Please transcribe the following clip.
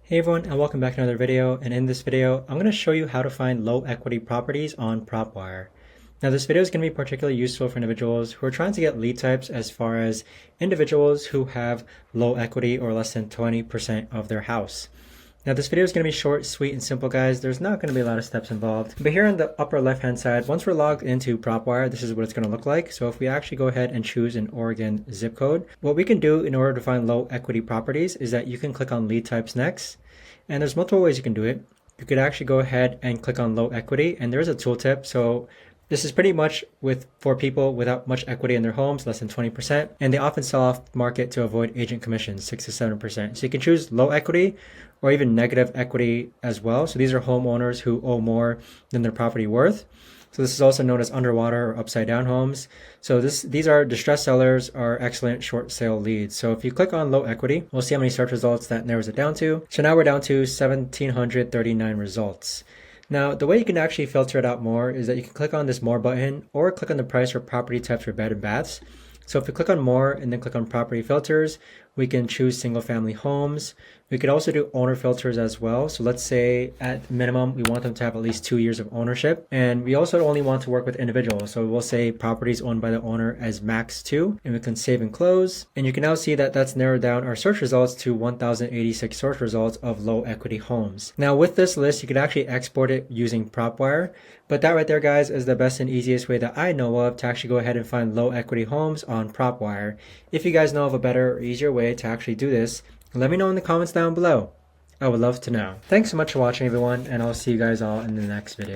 Hey everyone, and welcome back to another video. And in this video, I'm going to show you how to find low equity properties on Propwire. Now this video is going to be particularly useful for individuals who are trying to get lead types as far as individuals who have low equity or less than 20% of their house. Now this video is going to be short, sweet, and simple, guys. There's not going to be a lot of steps involved. But here on the upper left hand side, once we're logged into Propwire, this is what it's going to look like. So if we actually go ahead and choose an Oregon zip code, what we can do in order to find low equity properties is that you can click on lead types next. And there's multiple ways you can do it. You could actually go ahead and click on low equity, and there's a tooltip. So this is pretty much for people without much equity in their homes, less than 20%, and they often sell off market to avoid agent commissions, 6 to 7%. So you can choose low equity or even negative equity as well. So these are homeowners who owe more than their property worth. So this is also known as underwater or upside down homes. So these are distressed sellers, are excellent short sale leads. So if you click on low equity, we'll see how many search results that narrows it down to. So now we're down to 1,739 results. Now, the way you can actually filter it out more is that you can click on this more button or click on the price or property types for bed and baths. So if we click on more and then click on property filters, we can choose single family homes. We could also do owner filters as well. So let's say at minimum, we want them to have at least 2 years of ownership. And we also only want to work with individuals. So we'll say properties owned by the owner as max 2, and we can save and close. And you can now see that that's narrowed down our search results to 1,086 search results of low equity homes. Now with this list, you can actually export it using Propwire. But that right there, guys, is the best and easiest way that I know of to actually go ahead and find low equity homes on Propwire. If you guys know of a better or easier way to actually do this, let me know in the comments down below. I would love to know. Thanks so much for watching, everyone, and I'll see you guys all in the next video.